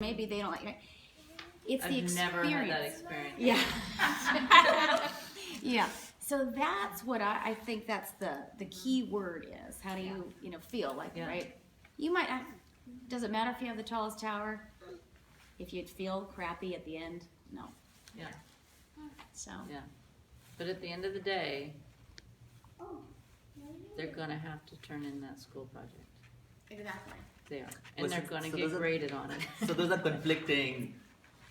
maybe they don't like it. It's the experience. I've never had that experience. Yeah. Yeah. So that's what I think that's the key word is. How do you feel like, right? You might have, does it matter if you have the tallest tower? If you feel crappy at the end? No. Yeah. So. Yeah. But at the end of the day, they're gonna have to turn in that school project. Exactly. They are. And they're gonna get graded on it. So those are conflicting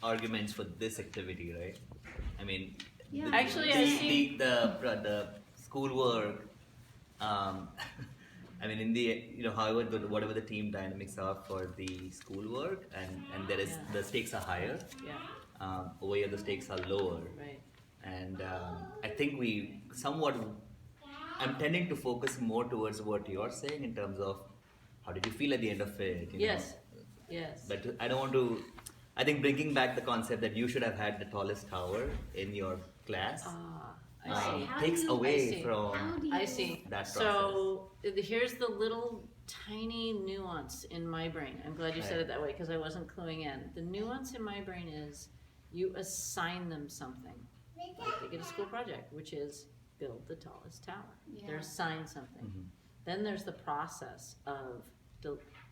arguments for this activity, right? I mean, Yeah. Actually, I see the schoolwork. I mean, in the however whatever the team dynamics are for the schoolwork, and there is the stakes are higher. Yeah. Over here the stakes are lower. Right. And I think we somewhat. I'm tending to focus more towards what you're saying in terms of how did you feel at the end of it. Yes. Yes. But I don't want to. I think bringing back the concept that you should have had the tallest tower in your class I see. takes away from I see. that process. So here's the little tiny nuance in my brain. I'm glad you said it that way because I wasn't cluing in. The nuance in my brain is you assign them something. Like they get a school project, which is build the tallest tower. Yeah. They're assigned something. Mm-hmm. Then there's the process of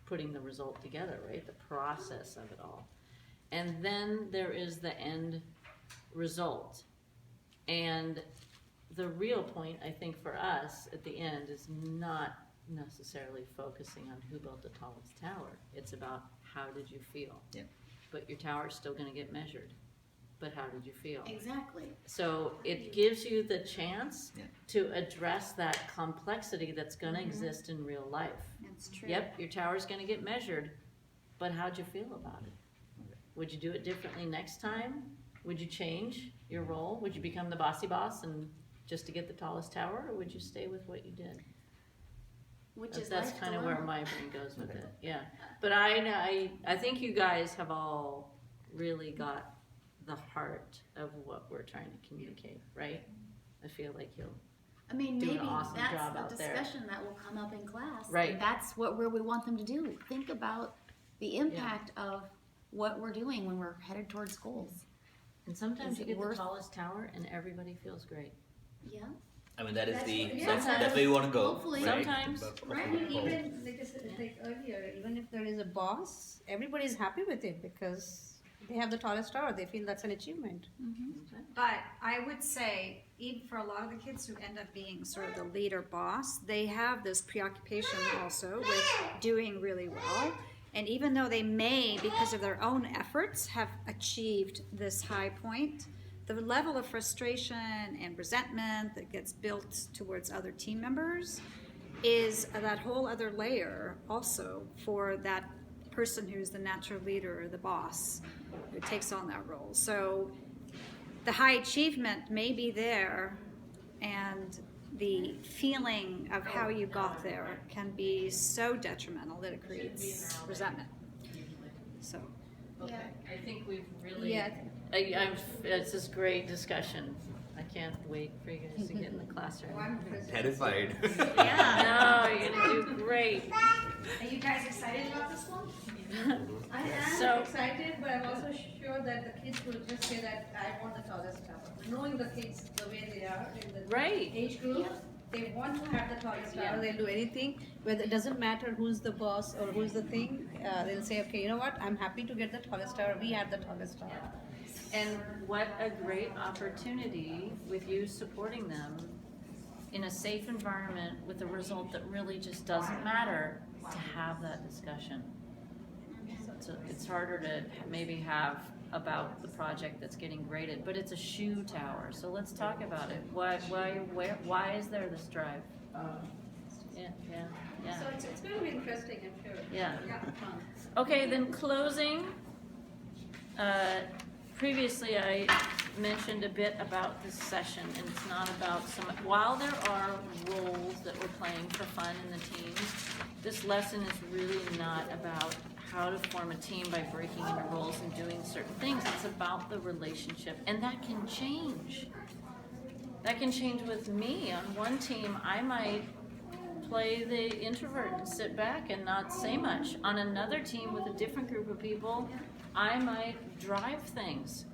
putting the result together, right? The process of it all. And then there is the end result. And the real point, I think, for us at the end is not necessarily focusing on who built the tallest tower. It's about how did you feel. Yeah. But your tower's still going to get measured. But how did you feel? Exactly. So it gives you the chance Yeah. to address that complexity that's going to exist in real life. That's true. Yep, your tower's going to get measured, but how'd you feel about it? Would you do it differently next time? Would you change your role? Would you become the bossy boss and just to get the tallest tower, or would you stay with what you did? That's kind of where my brain goes with it. Yeah, but I think you guys have all really got the heart of what we're trying to communicate, right? I feel like you'll do maybe an awesome that's job a out there. discussion that will come up in class. Right. And that's where we want them to do. Think about the impact of what we're doing when we're headed towards goals. And sometimes Is you it get the worth- tallest tower and everybody feels great. Yeah. I mean, that is Sometimes- that's where you want to go. Hopefully. Right? Sometimes. Right. Even like earlier, even if there is a boss, everybody is happy with it because they have the tallest tower. They feel that's an achievement. But I would say, even for a lot of the kids who end up being sort of the leader boss, they have this preoccupation also with doing really well. And even though they may, because of their own efforts, have achieved this high point, the level of frustration and resentment that gets built towards other team members is that whole other layer also for that person who's the natural leader or the boss who takes on that role. So the high achievement may be there, and the feeling of how you got there can be so detrimental that it creates resentment. So Okay, I think we've really, Yeah. it's this great discussion. I can't wait for you guys to get in the classroom. Terrified. Yeah, no, you're gonna do great. are you guys excited about this one? I am So- excited, but I'm also sure that the kids will just say that I want the tallest tower. Knowing the kids the way they are in the Right. age group, they want to have the tallest tower. They'll do anything. Whether it doesn't matter who's the boss or who's the thing. They'll say, okay, you know what? I'm happy to get the tallest tower. We have the tallest tower. And what a great opportunity with you supporting them in a safe environment with a result that really just doesn't matter to have that discussion. So it's harder to maybe have about the project that's getting graded, but it's a shoe tower. So let's talk about it. Why is there this drive? Yeah. So it's going to be interesting, I'm sure. Yeah. Fun. Okay, then closing. Previously, I mentioned a bit about this session, and it's not about some. While there are roles that we're playing for fun in the teams, this lesson is really not about how to form a team by breaking into roles and doing certain things. It's about the relationship, and that can change. That can change with me. On one team, I might play the introvert and sit back and not say much. On another team with a different group of people, I might drive things.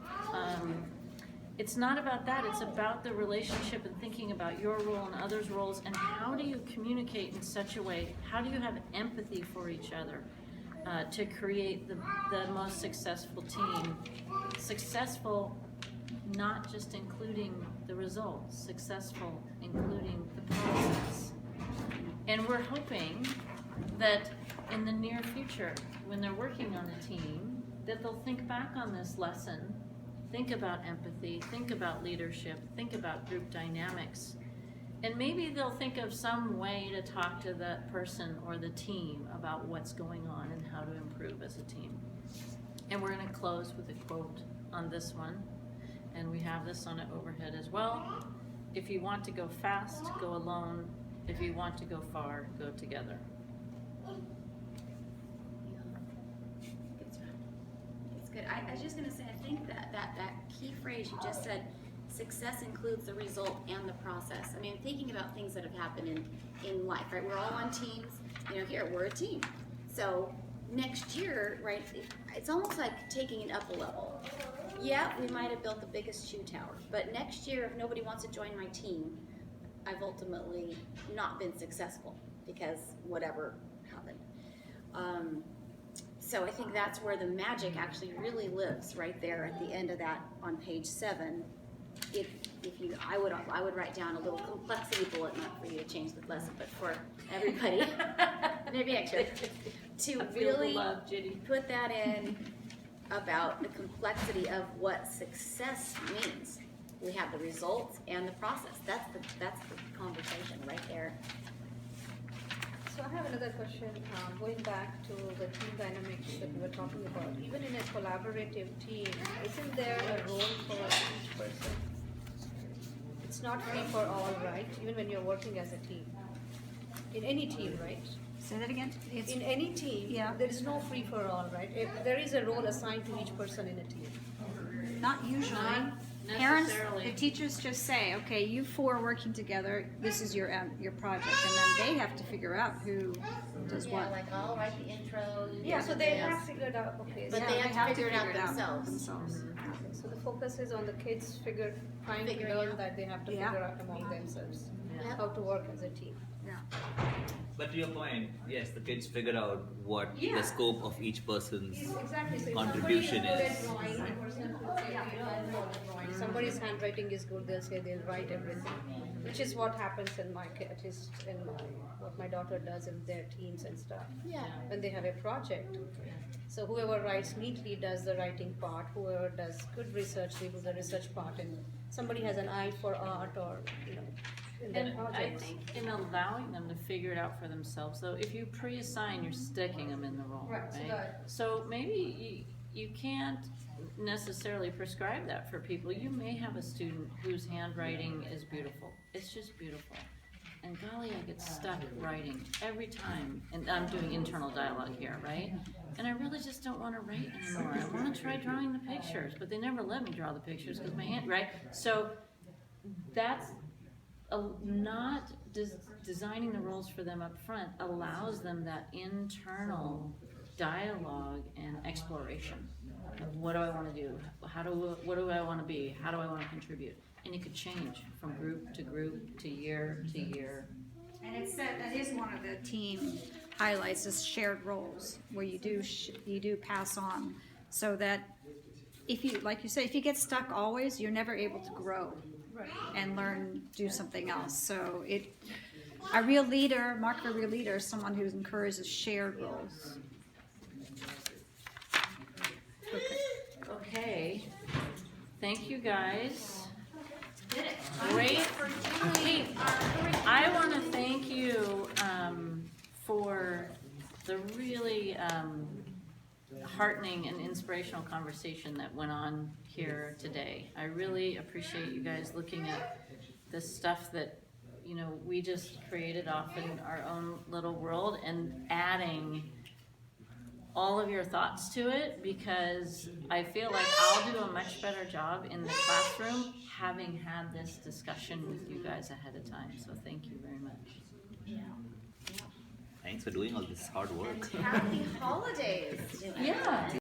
It's not about that, it's about the relationship and thinking about your role and others' roles, and how do you communicate in such a way, how do you have empathy for each other to create the most successful team. Successful, not just including the results, successful including the process. And we're hoping that in the near future, when they're working on a team, that they'll think back on this lesson, think about empathy, think about leadership, think about group dynamics, and maybe they'll think of some way to talk to that person or the team about what's going on and how to improve as a team. And we're going to close with a quote on this one, and we have this on an overhead as well. If you want to go fast, go alone. If you want to go far, go together. It's good. I was just gonna say, I think that key phrase you just said, success includes the result and the process. I mean, thinking about things that have happened in life, right? We're all on teams. You know, here, we're a team. So next year, right, it's almost like taking it up a level. Yeah, we might have built the biggest shoe tower, but next year, if nobody wants to join my team, I've ultimately not been successful because whatever happened. So I think that's where the magic actually really lives, right there at the end of that on page 7. If you, I would write down a little complexity bullet, not for you to change the lesson, but for everybody, maybe extra, to really put that in about the complexity of what success means. We have the results and the process. That's the conversation right there. So I have another question, going back to the team dynamics that we were talking about. Even in a collaborative team, isn't there a role for each person? It's not free for all, right? Even when you're working as a team. In any team, right? Say that again? It's, In any team, Yeah. there is no free for all, right? If there is a role assigned to each person in a team. not usually. Not Parents, necessarily. the teachers just say, okay, you 4 are working together, this is your project, and then they have to figure out who does what. like I'll write the intro. Yeah, so they have figured out, okay. But so- they have to figure it out themselves. Okay, so the focus is on the kids trying to Figuring learn out. that they have to Yeah. figure out among themselves Yeah. how to work as a team. But to your point, yes, the kids figure out what Yeah. the scope of each person's Exactly. So if contribution somebody is. is good at drawing, the person could say, you know, I'll draw the drawing. Somebody's handwriting is good, they'll say they'll write everything, which is what happens in my, at least in what my daughter does in their teams and stuff. Yeah. When they have a project. So whoever writes neatly does the writing part, whoever does good research, they do the research part, and somebody has an eye for art or, you know, in their And I projects. think in allowing them to figure it out for themselves, though, if you pre-assign, you're sticking them in the role, Right, so right? that- So maybe you can't necessarily prescribe that for people. You may have a student whose handwriting is beautiful. It's just beautiful. And golly, I get stuck writing every time, and I'm doing internal dialogue here, right? And I really just don't want to write anymore. I want to try drawing the pictures, but they never let me draw the pictures because my hand, right? So that's not designing the roles for them up front allows them that internal dialogue and exploration of what do I want to do, what do I want to be, how do I want to contribute, and it could change from group to group to year to year. And it said, that is one of the team highlights, is shared roles, where you do pass on, so that if you, like you say, if you get stuck always, you're never able to grow and learn, do something else. So a real leader, mark of a real leader, is someone who encourages shared roles. Okay, thank you guys. Great. Hey, I want to thank you for the really heartening and inspirational conversation that went on here today. I really appreciate you guys looking at the stuff that, you know, we just created off in our own little world and adding all of your thoughts to it, because I feel like I'll do a much better job in the classroom having had this discussion with you guys ahead of time. So thank you very much. Thanks for doing all this hard work. Happy holidays. Yeah.